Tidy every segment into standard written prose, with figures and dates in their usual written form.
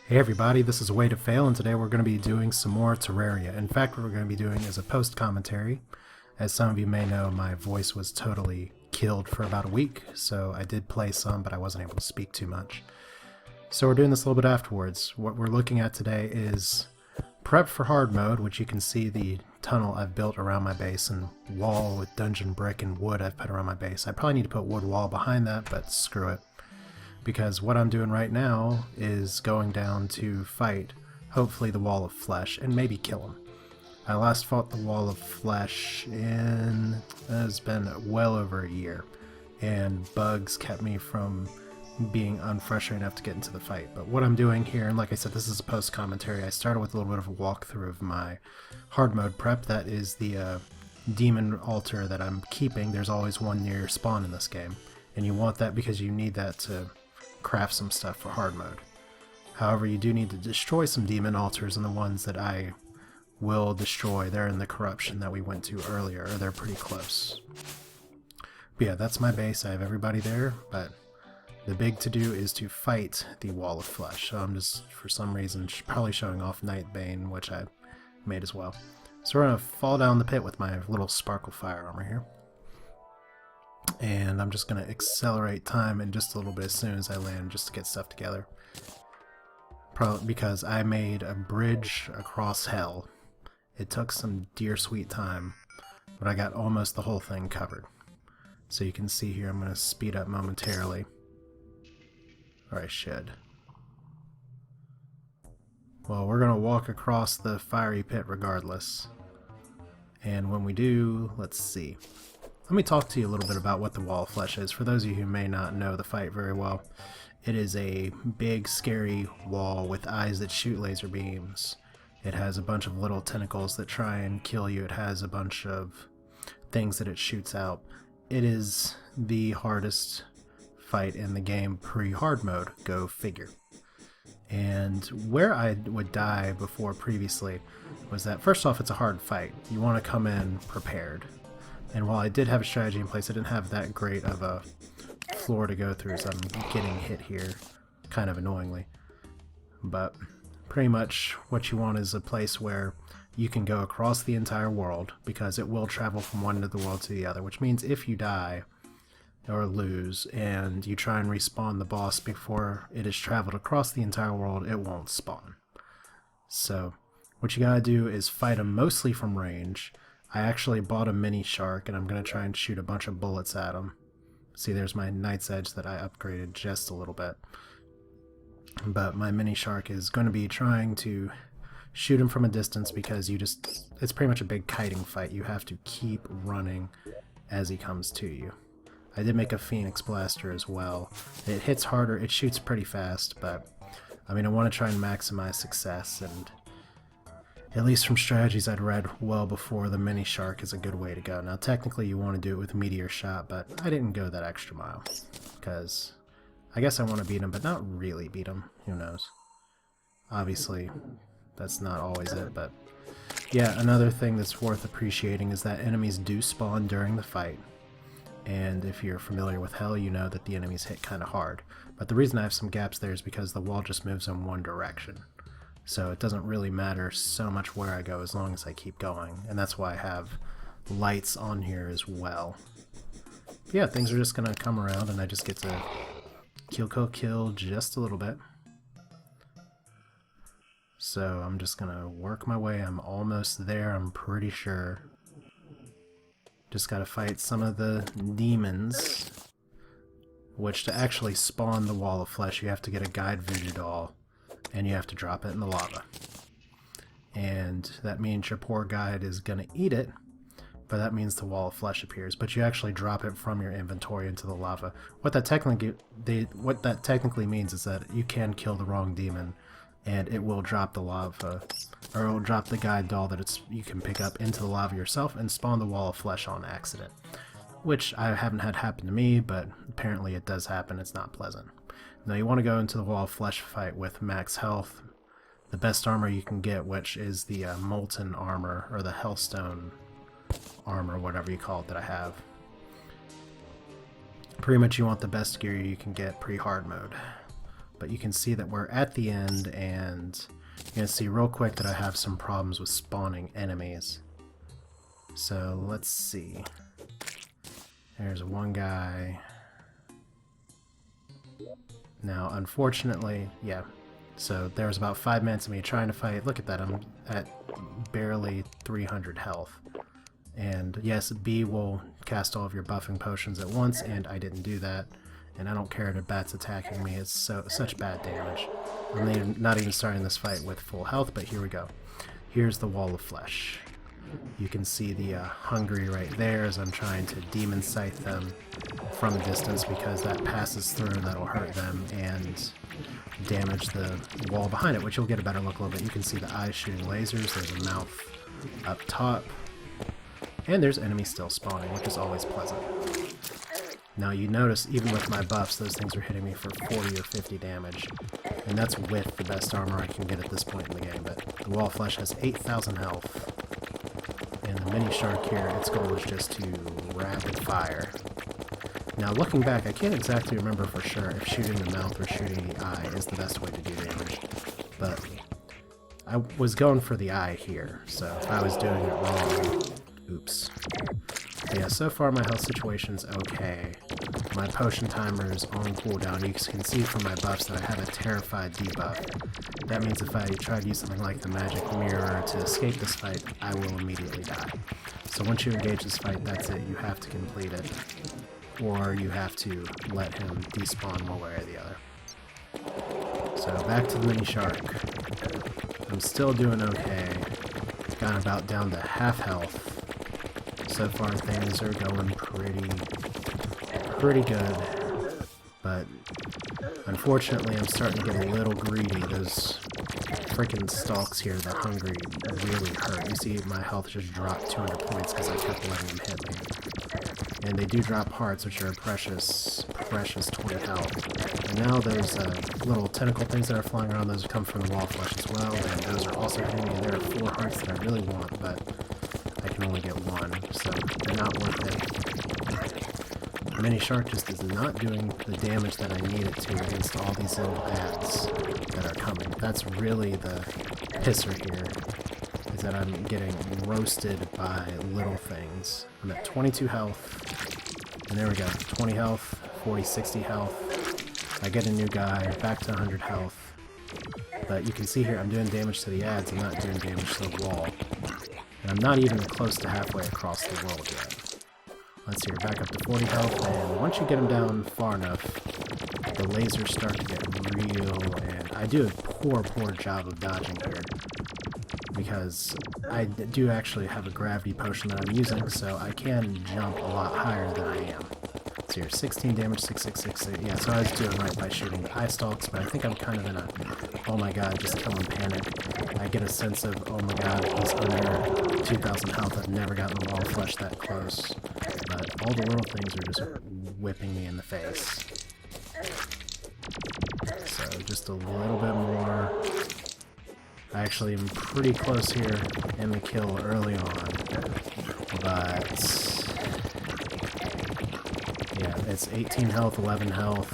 Hey everybody, this is A Way to Fail, and today we're going to be doing some more Terraria. In fact, what we're going to be doing is a post-commentary. As some of you may know, my voice was totally killed for about a week, so I did play some, but I wasn't able to speak too much. So we're doing this a little bit afterwards. What we're looking at today is prep for hard mode, which you can see the tunnel I've built around my base and wall with dungeon brick and wood I've put around my base. I probably need to put wood wall behind that, but screw it. Because what I'm doing right now is going down to fight, hopefully, the Wall of Flesh, and maybe kill him. I last fought the Wall of Flesh it's been well over a year, and bugs kept me from being unfrustrated enough to get into the fight. But what I'm doing here, and like I said, this is a post-commentary, I started with a little bit of a walkthrough of my hard mode prep. That is the demon altar that I'm keeping. There's always one near your spawn in this game, and you want that because you need that to craft some stuff for hard mode. However, you do need to destroy some demon altars, and the ones that I will destroy, they're in the corruption that we went to earlier, or they're pretty close. But yeah, that's my base. I have everybody there, but the big to-do is to fight the Wall of Flesh. So I'm just, for some reason, probably showing off Nightbane, which I made as well. So we're going to fall down the pit with my little sparkle fire armor here. And I'm just going to accelerate time in just a little bit as soon as I land, just to get stuff together. Probably because I made a bridge across hell. It took some dear sweet time, but I got almost the whole thing covered. So you can see here, I'm going to speed up momentarily. Or I should. Well, we're going to walk across the fiery pit regardless. And when we do, let's see. Let me talk to you a little bit about what the Wall of Flesh is. For those of you who may not know the fight very well, it is a big, scary wall with eyes that shoot laser beams. It has a bunch of little tentacles that try and kill you. It has a bunch of things that it shoots out. It is the hardest fight in the game pre-hard mode. Go figure. And where I would die before previously was that, first off, it's a hard fight. You want to come in prepared. And while I did have a strategy in place, I didn't have that great of a floor to go through, so I'm getting hit here kind of annoyingly. But pretty much what you want is a place where you can go across the entire world, because it will travel from one end of the world to the other, which means if you die or lose and you try and respawn the boss before it has traveled across the entire world, it won't spawn. So what you gotta do is fight them mostly from range. I actually bought a mini shark, and I'm going to try and shoot a bunch of bullets at him. See, there's my Knight's Edge that I upgraded just a little bit. But my mini shark is going to be trying to shoot him from a distance, because it's pretty much a big kiting fight. You have to keep running as he comes to you. I did make a Phoenix Blaster as well. It hits harder, it shoots pretty fast, but I mean, I want to try and maximize success, and at least from strategies I'd read well before, the mini shark is a good way to go. Now technically you want to do it with meteor shot, but I didn't go that extra mile, because I guess I want to beat him, but not really beat him. Who knows? Obviously that's not always it, but yeah, another thing that's worth appreciating is that enemies do spawn during the fight. And if you're familiar with Hell, you know that the enemies hit kind of hard. But the reason I have some gaps there is because the wall just moves in one direction. So it doesn't really matter so much where I go as long as I keep going. And that's why I have lights on here as well. But yeah, things are just going to come around, and I just get to kill just a little bit. So I'm just going to work my way. I'm almost there, I'm pretty sure. Just got to fight some of the demons, which to actually spawn the Wall of Flesh, you have to get a guide voodoo doll. And you have to drop it in the lava. And that means your poor guide is going to eat it, but that means the Wall of Flesh appears. But you actually drop it from your inventory into the lava. What that technically means is that you can kill the wrong demon, and it will drop the lava, or it will drop the guide doll that you can pick up into the lava yourself and spawn the Wall of Flesh on accident. Which I haven't had happen to me, but apparently it does happen. It's not pleasant. Now you want to go into the Wall of Flesh fight with max health, the best armor you can get, which is the Molten armor, or the Hellstone armor, whatever you call it, that I have. Pretty much you want the best gear you can get pre-hard mode. but you can see that we're at the end, and you're going to see real quick that I have some problems with spawning enemies. So let's see. There's one guy. Now, unfortunately, yeah. So there was about 5 minutes of me trying to fight. Look at that, I'm at barely 300 health. And yes, B will cast all of your buffing potions at once, and I didn't do that. And I don't care that bats attacking me, it's such bad damage. I'm not even starting this fight with full health, but here we go. Here's the wall of flesh. You can see the hungry right there as I'm trying to demon sight them from a distance, because that passes through and that'll hurt them and damage the wall behind it, which you'll get a better look a little bit. You can see the eyes shooting lasers, there's a mouth up top, and there's enemies still spawning, which is always pleasant. Now you notice, even with my buffs, those things are hitting me for 40 or 50 damage, and that's with the best armor I can get at this point in the game. But the wall of flesh has 8,000 health, and the mini shark here, its goal is just to rapid fire. Now looking back, I can't exactly remember for sure if shooting the mouth or shooting the eye is the best way to do damage, but I was going for the eye here, so if I was doing it wrong, oops. Yeah, so far my health situation's okay. My potion timer is on cooldown. You can see from my buffs that I have a terrified debuff. That means if I try to use something like the magic mirror to escape this fight, I will immediately die. So once you engage this fight, that's it. You have to complete it. Or you have to let him despawn one way or the other. So back to the mini shark. I'm still doing okay. Got about down to half health. So far things are going pretty good, but unfortunately I'm starting to get a little greedy. Those freaking stalks here, the hungry, really hurt. You see my health just dropped 200 points because I kept letting them hit me. And they do drop hearts, which are precious 20 health. And now those little tentacle things that are flying around, those come from the wall of flesh as well, and those are also hitting me. And there are 4 hearts that I really want, but I can only get 1, so they're not worth it. The mini shark just is not doing the damage that I need it to against all these little ads that are coming. That's really the pisser here, is that I'm getting roasted by little things. I'm at 22 health, and there we go, 20 health, 40, 60 health. I get a new guy, back to 100 health. But you can see here I'm doing damage to the ads, I'm not doing damage to the wall. And I'm not even close to halfway across the world yet. Let's see, we're back up to 40 health, and once you get them down far enough, the lasers start to get real, and I do a poor job of dodging here. Because I do actually have a gravity potion that I'm using, so I can jump a lot higher than I am. So here, 16 damage, 6666. Yeah, so I was doing right by shooting the eye stalks, but I think I'm kind of in a, oh my god, just kill him panic. I get a sense of, oh my god, he's under 2,000 health. I've never gotten the wall of flesh that close. But all the little things are just whipping me in the face. So just a little bit more. I actually am pretty close here in the kill early on, but yeah, it's 18 health, 11 health.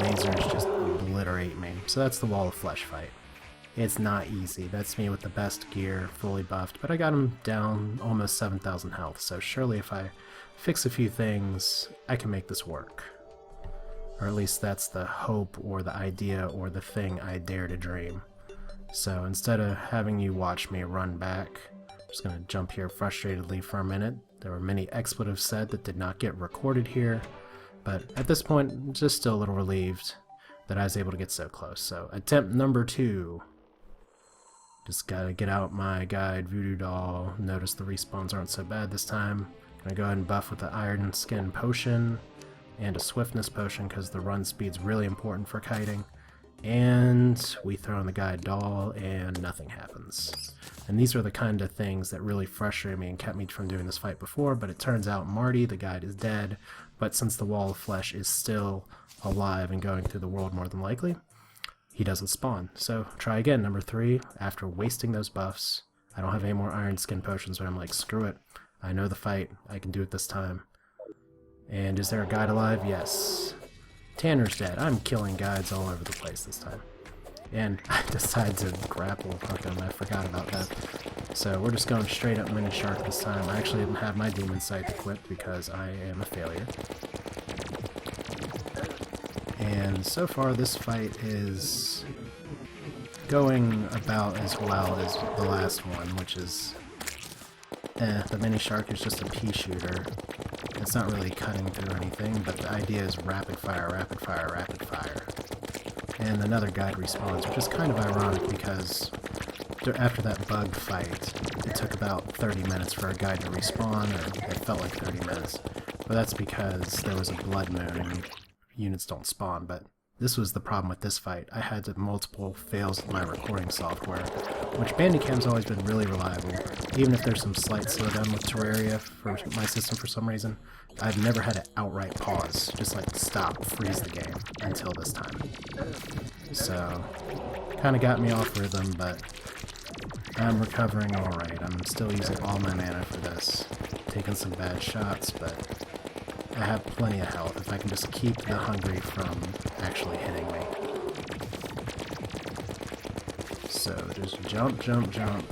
Lasers just obliterate me. So that's the wall of flesh fight. It's not easy. That's me with the best gear, fully buffed, but I got him down almost 7,000 health, so surely if I fix a few things, I can make this work. Or at least that's the hope or the idea or the thing I dare to dream. So instead of having you watch me run back, I'm just going to jump here frustratedly for a minute. There were many expletives said that did not get recorded here, but at this point, I'm just still a little relieved that I was able to get so close. So attempt number 2. Just gotta get out my guide voodoo doll. Notice the respawns aren't so bad this time. Gonna go ahead and buff with the iron skin potion and a swiftness potion because the run speed's really important for kiting. And we throw in the guide doll and nothing happens. And these are the kind of things that really frustrated me and kept me from doing this fight before, but it turns out Marty, the guide, is dead, but since the wall of flesh is still alive and going through the world more than likely, he doesn't spawn. So try again, number 3, after wasting those buffs. I don't have any more iron skin potions, but I'm like, screw it. I know the fight, I can do it this time. And is there a guide alive? Yes. Tanner's dead. I'm killing guides all over the place this time. And I decided to grapple hook him. I forgot about that. So we're just going straight up mini shark this time. I actually didn't have my demon sight equipped because I am a failure. And so far this fight is going about as well as the last one, which is the mini shark is just a pea shooter. It's not really cutting through anything, but the idea is rapid fire, rapid fire, rapid fire. And another guide respawns, which is kind of ironic because after that bug fight, it took about 30 minutes for a guide to respawn, or it felt like 30 minutes. But that's because there was a blood moon and units don't spawn, but this was the problem with this fight. I had multiple fails with my recording software, which Bandicam's always been really reliable. Even if there's some slight slowdown with Terraria for my system for some reason, I've never had it outright pause, just like stop, freeze the game, until this time. So, kind of got me off rhythm, but I'm recovering alright. I'm still using all my mana for this. Taking some bad shots, but I have plenty of health if I can just keep the hungry from actually hitting me. So just jump, jump, jump.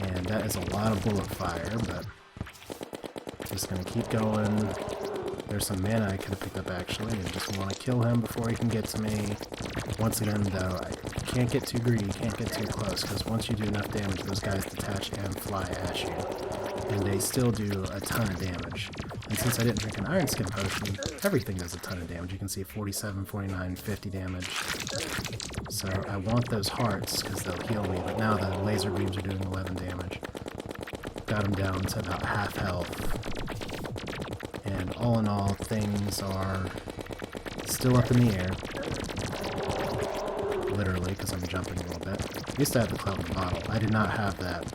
And that is a lot of bullet fire, but just gonna keep going. There's some mana I could have picked up actually, and just want to kill him before he can get to me. Once again though, I can't get too greedy, can't get too close, because once you do enough damage, those guys detach and fly at you. And they still do a ton of damage. And since I didn't drink an Iron Skin potion, everything does a ton of damage. You can see 47, 49, 50 damage. So I want those hearts, because they'll heal me, but now the laser beams are doing 11 damage. Got him down to about half health. And all in all, things are still up in the air. Literally, because I'm jumping a little bit. I used to have the cloud in the bottle. I did not have that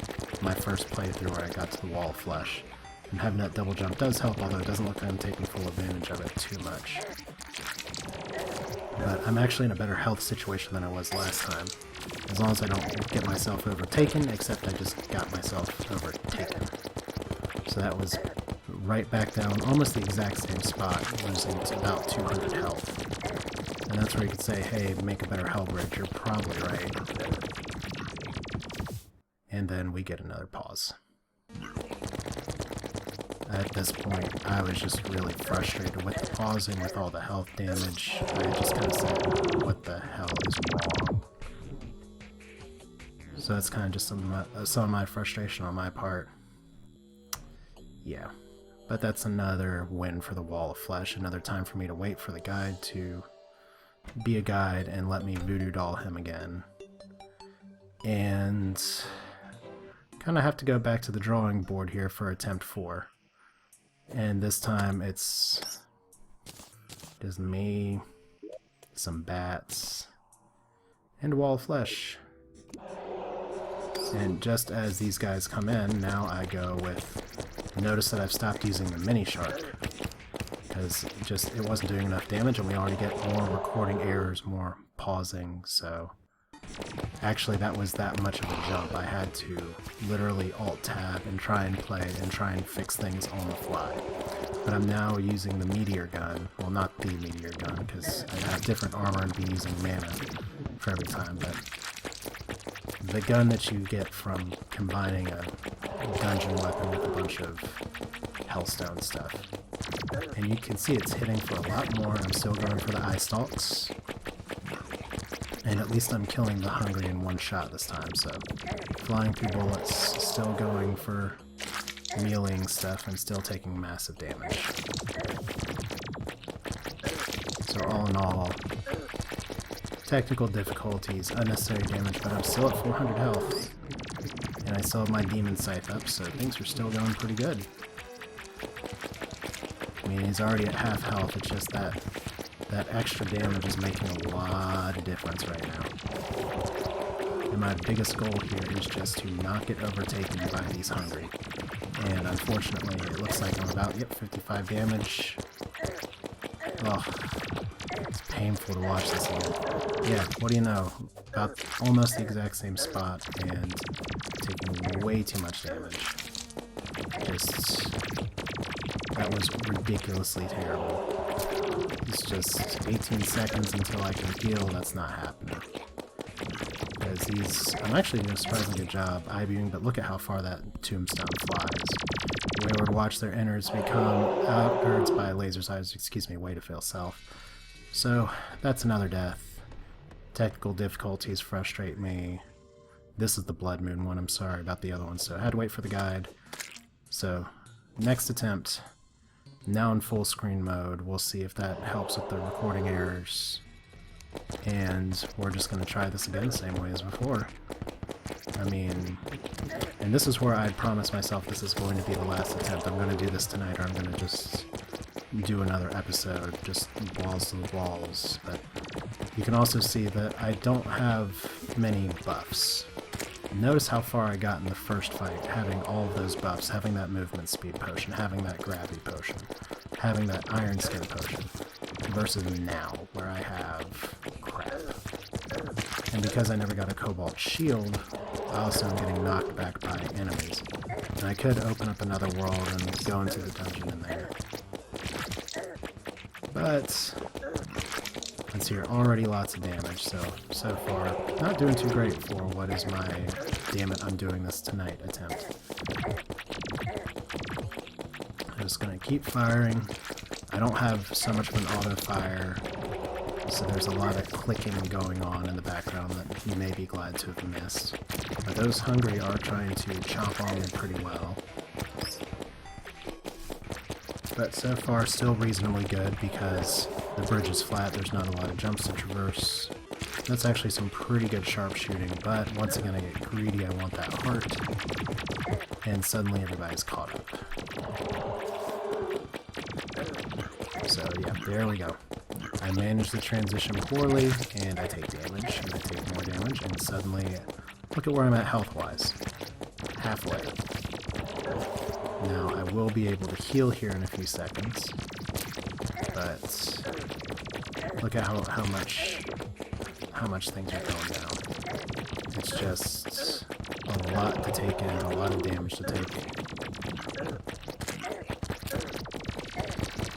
my first playthrough where I got to the wall of flesh. And having that double jump does help, although it doesn't look like I'm taking full advantage of it too much. But I'm actually in a better health situation than I was last time. As long as I don't get myself overtaken, except I just got myself overtaken. So that was right back down, almost the exact same spot, losing to about 200 health. And that's where you could say, hey, make a better hell bridge, you're probably right. And then we get another pause. At this point, I was just really frustrated with the pausing, with all the health damage. I just kind of said, what the hell is wrong? So that's kind of just some of my frustration on my part. Yeah, but that's another win for the Wall of Flesh, another time for me to wait for the guide to be a guide and let me voodoo doll him again. And kind of have to go back to the drawing board here for attempt 4. And this time it's just me, some bats, and a wall of flesh. And just as these guys come in, now I go with, notice that I've stopped using the mini shark, because it wasn't doing enough damage, and we already get more recording errors, more pausing, so actually that was that much of a jump. I had to literally alt-tab and try and play and try and fix things on the fly. But I'm now using the meteor gun, well not the meteor gun, because I have different armor and be using mana for every time, but the gun that you get from combining a dungeon weapon with a bunch of hellstone stuff. And you can see it's hitting for a lot more. I'm still going for the eye stalks. And at least I'm killing the hungry in one shot this time, so flying through bullets, still going for mealing stuff, and still taking massive damage. So all in all, technical difficulties, unnecessary damage, but I'm still at 400 health. And I still have my demon scythe up, so things are still going pretty good. I mean, he's already at half health, it's just that extra damage is making a lot of difference right now. And my biggest goal here is just to not get overtaken by these hungry. And unfortunately, it looks like I'm about, 55 damage. Oh, it's painful to watch this again. Yeah, what do you know? About almost the exact same spot and taking way too much damage. That was ridiculously terrible. It's just 18 seconds until I can heal. That's not happening. Because I'm actually doing a surprisingly good job IBing, but look at how far that tombstone flies. Wayward watch their innards become outgirds by laser's eyes. Excuse me, way to fail self. So, that's another death. Technical difficulties frustrate me. This is the Blood Moon one, I'm sorry about the other one, so I had to wait for the guide. So, next attempt, now in full screen mode, we'll see if that helps with the recording errors. And we're just going to try this again the same way as before. I mean, and this is where I promised myself this is going to be the last attempt. I'm going to do this tonight, or I'm going to just do another episode, just walls to the walls. But you can also see that I don't have many buffs. Notice how far I got in the first fight, having all of those buffs, having that movement speed potion, having that gravity potion, having that iron skin potion, versus now, where I have crap. And because I never got a Cobalt Shield, I also am getting knocked back by enemies. And I could open up another world and go into the dungeon in there. But let's see here, already lots of damage, so far not doing too great for what is my damn it I'm doing this tonight attempt. I'm just gonna keep firing. I don't have so much of an auto fire, so there's a lot of clicking going on in the background that you may be glad to have missed. But those hungry are trying to chomp on me pretty well. But so far still reasonably good because the bridge is flat, there's not a lot of jumps to traverse. That's actually some pretty good sharpshooting, but once again I get greedy, I want that heart. And suddenly everybody's caught up. So yeah, there we go. I managed the transition poorly, and I take damage, and I take more damage, and suddenly, look at where I'm at health-wise. Halfway. Now, I will be able to heal here in a few seconds, but look at how much things are going down. It's just a lot to take in, a lot of damage to take in.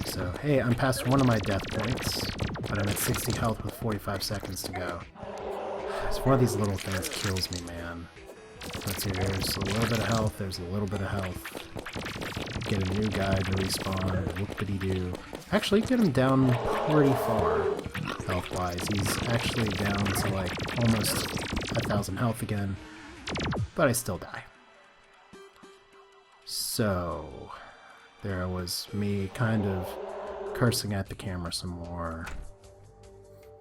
So, hey, I'm past one of my death points, but I'm at 60 health with 45 seconds to go. It's one of these little things kills me, man. Let's see, there's a little bit of health, there's a little bit of health. Get a new guy to respawn, whoop-a-dee-doo. Actually, get him down pretty far, health-wise. He's actually down to, like, almost 1,000 health again, but I still die. So, there was me kind of cursing at the camera some more,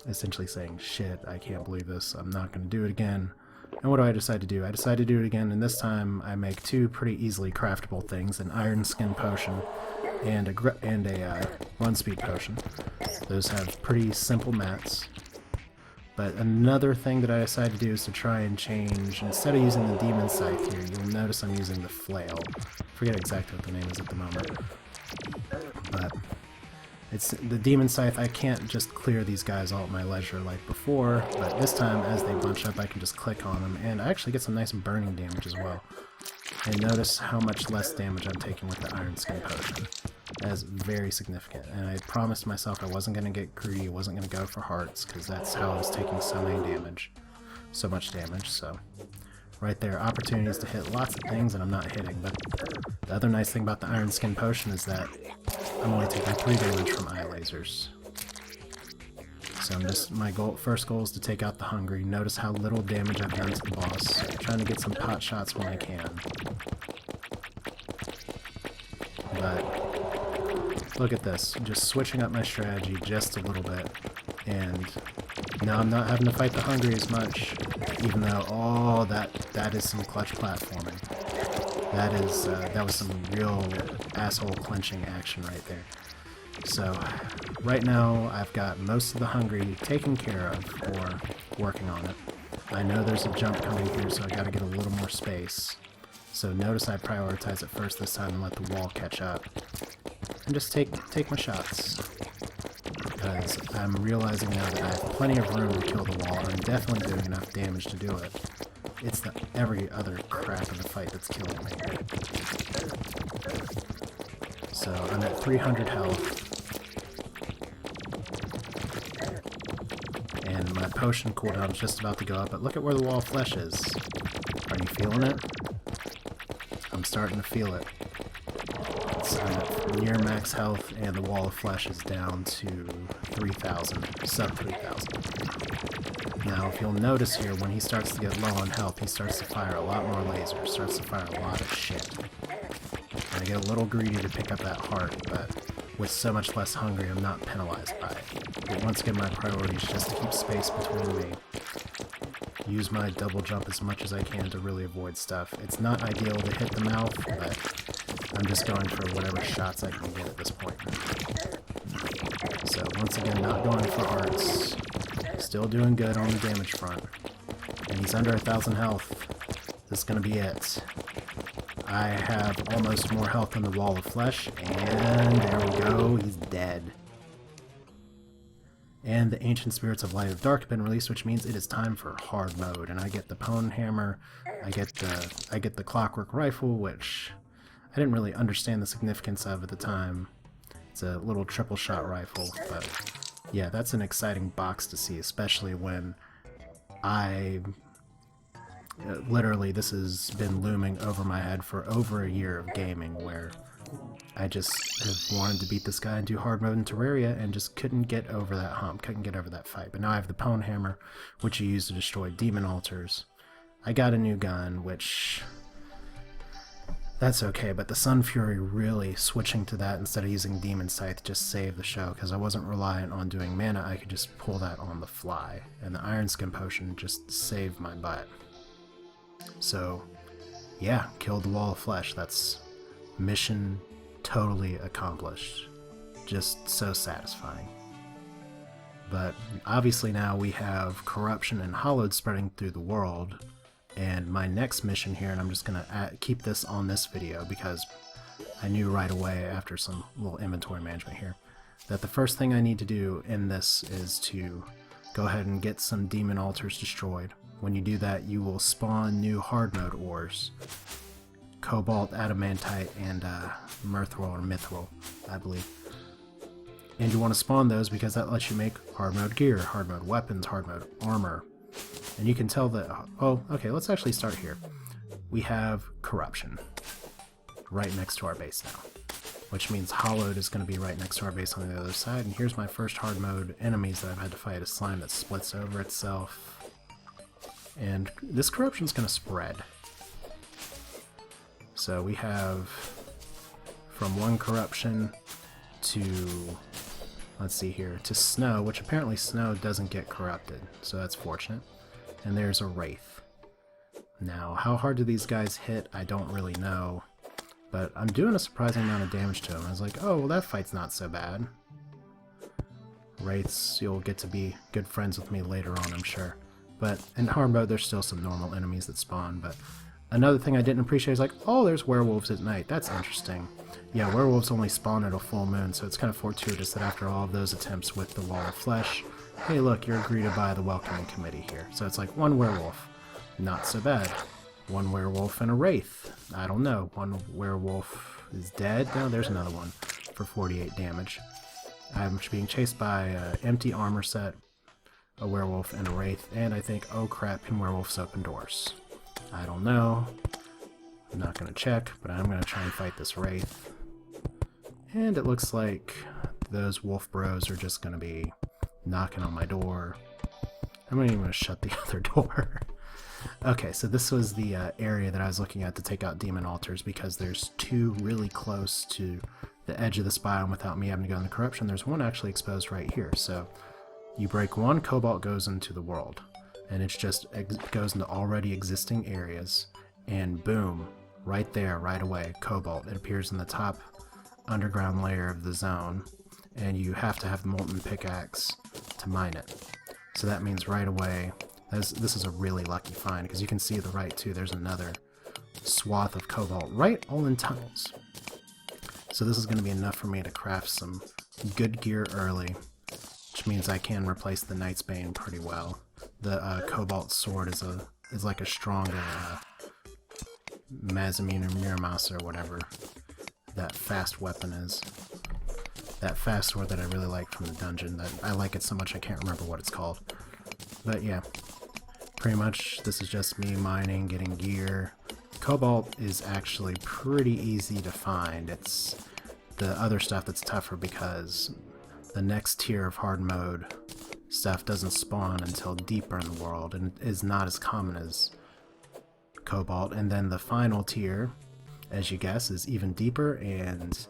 essentially saying, shit, I can't believe this, I'm not going to do it again. And what do I decide to do? I decide to do it again, and this time I make two pretty easily craftable things, an iron skin potion and a run speed potion. Those have pretty simple mats. But another thing that I decided to do is to try and change, instead of using the demon scythe here, you'll notice I'm using the flail. I forget exactly what the name is at the moment. But it's the demon scythe. I can't just clear these guys all at my leisure like before, but this time as they bunch up I can just click on them, and I actually get some nice burning damage as well. And notice how much less damage I'm taking with the iron skin potion. That is very significant, and I promised myself I wasn't going to get greedy, I wasn't going to go for hearts, because that's how I was taking so much damage, so right there, opportunities to hit lots of things and I'm not hitting. But the other nice thing about the iron skin potion is that I'm only taking 3 damage from eye lasers. So my first goal is to take out the hungry. Notice how little damage I've done to the boss. I'm trying to get some pot shots when I can. But look at this, just switching up my strategy just a little bit, and now I'm not having to fight the hungry as much, even though, oh, that is some clutch platforming. That was some real asshole clenching action right there. So, right now, I've got most of the hungry taken care of, or working on it. I know there's a jump coming here, so I gotta get a little more space. So notice I prioritize it first this time and let the wall catch up. And just take my shots. Because I'm realizing now that I have plenty of room to kill the wall, and I'm definitely doing enough damage to do it. It's every other crap in the fight that's killing me. So I'm at 300 health. my potion cooldown is just about to go up, but look at where the wall of flesh is. Are you feeling it? I'm starting to feel it. I'm at near max health, and the wall of flesh is down to 3,000, sub 3,000. Now, if you'll notice here, when he starts to get low on health, he starts to fire a lot more lasers, starts to fire a lot of shit. And I get a little greedy to pick up that heart, but with so much less hungry, I'm not penalized by it. But once again, my priority is just to keep space between me. Use my double jump as much as I can to really avoid stuff. It's not ideal to hit the mouth, but I'm just going for whatever shots I can get at this point. So once again, not going for hearts. Still doing good on the damage front. And he's under 1,000 health. This is going to be it. I have almost more health than the wall of flesh, and there we go, he's dead. And the Ancient Spirits of Light of Dark have been released, which means it is time for hard mode. And I get the Pwn Hammer, I get the Clockwork Rifle, which I didn't really understand the significance of at the time. It's a little triple shot rifle, but yeah, that's an exciting box to see, especially when literally, this has been looming over my head for over a year of gaming, where I just have wanted to beat this guy and do hard mode in Terraria, and just couldn't get over that hump, couldn't get over that fight. But now I have the Pwn Hammer, which you use to destroy demon altars. I got a new gun, which... that's okay, but the Sun Fury really switching to that instead of using Demon Scythe just saved the show, because I wasn't reliant on doing mana, I could just pull that on the fly. And the Iron Skin Potion just saved my butt. So, yeah, killed the wall of flesh. That's mission totally accomplished. Just so satisfying. But obviously now we have corruption and hallowed spreading through the world, and my next mission here, and I'm just going to keep this on this video because I knew right away after some little inventory management here that the first thing I need to do in this is to go ahead and get some demon altars destroyed. When you do that, you will spawn new hard mode ores. Cobalt, Adamantite, and Mithril, or Mithril, I believe. And you want to spawn those because that lets you make hard mode gear, hard mode weapons, hard mode armor. And you can tell that, oh, okay, let's actually start here. We have corruption right next to our base now, which means Hallowed is going to be right next to our base on the other side. And here's my first hard mode enemies that I've had to fight, a slime that splits over itself. And this corruption is going to spread. So we have from one corruption to, let's see here, to snow, which apparently snow doesn't get corrupted, so that's fortunate. And there's a wraith. Now, how hard do these guys hit? I don't really know, but I'm doing a surprising amount of damage to them. I was like, oh, well, that fight's not so bad. Wraiths, you'll get to be good friends with me later on, I'm sure. But in hard mode, there's still some normal enemies that spawn. But another thing I didn't appreciate is like, oh, there's werewolves at night. That's interesting. Yeah, werewolves only spawn at a full moon, so it's kind of fortuitous that after all of those attempts with the wall of flesh, hey, look, you're greeted by the welcoming committee here. So it's like one werewolf, not so bad. One werewolf and a wraith. I don't know. One werewolf is dead. No, there's another one for 48 damage. I'm being chased by an empty armor set, a werewolf, and a wraith, and I think, oh crap, can werewolves open doors? I don't know. I'm not going to check, but I'm going to try and fight this wraith. And it looks like those wolf bros are just going to be knocking on my door. I'm not even going to shut the other door. Okay, so this was the area that I was looking at to take out demon altars, because there's two really close to the edge of this biome without me having to go into corruption. There's one actually exposed right here, so you break one, Cobalt goes into the world, and it just goes into already existing areas, and boom, right there, right away, Cobalt. It appears in the top underground layer of the zone, and you have to have the Molten Pickaxe to mine it. So that means right away, this is a really lucky find, because you can see the right too, there's another swath of Cobalt, right all in tunnels. So this is going to be enough for me to craft some good gear early, which means I can replace the Knight's Bane pretty well. The Cobalt Sword is like a stronger Mazamune or Miramasa or whatever that fast weapon is. That fast sword that I really like from the dungeon. That I like it so much I can't remember what it's called. But yeah, pretty much this is just me mining, getting gear. Cobalt is actually pretty easy to find. It's the other stuff that's tougher because the next tier of hard mode stuff doesn't spawn until deeper in the world and is not as common as Cobalt. And then the final tier, as you guess, is even deeper and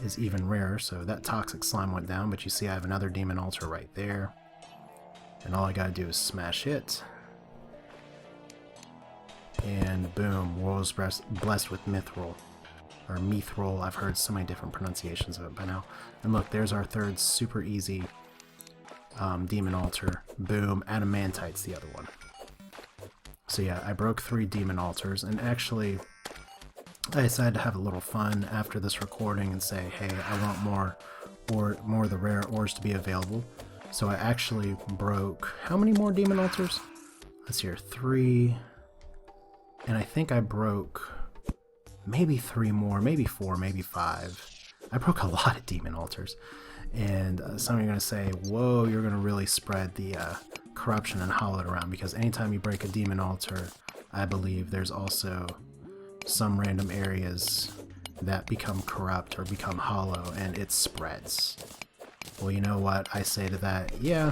is even rarer. So that toxic slime went down, but you see I have another demon altar right there. And all I gotta do is smash it. And boom, world is blessed with mithril. Or mithril, I've heard so many different pronunciations of it by now. And look, there's our third super easy demon altar. Boom, adamantite's the other one. So yeah, I broke 3 demon altars, and actually I decided to have a little fun after this recording and say, hey, I want more of the rare ores to be available. So I actually broke, how many more demon altars? Let's see here, 3, and I think I broke maybe 3 more, maybe 4, maybe 5. I broke a lot of demon altars. And some of you are going to say, whoa, you're going to really spread the corruption and hollow around, because anytime you break a demon altar, I believe there's also some random areas that become corrupt or become hollow, and it spreads. Well, you know what I say to that? Yeah,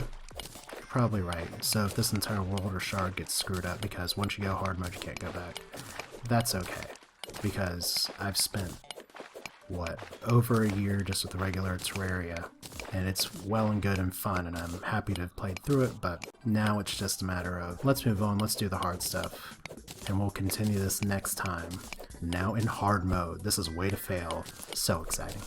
you're probably right. So if this entire world or shard gets screwed up because once you go hard mode you can't go back, that's okay. Because I've spent, what, over a year just with the regular Terraria, and it's well and good and fun, and I'm happy to have played through it, but now it's just a matter of, let's move on, let's do the hard stuff, and we'll continue this next time. Now in hard mode. This is way to fail. So exciting.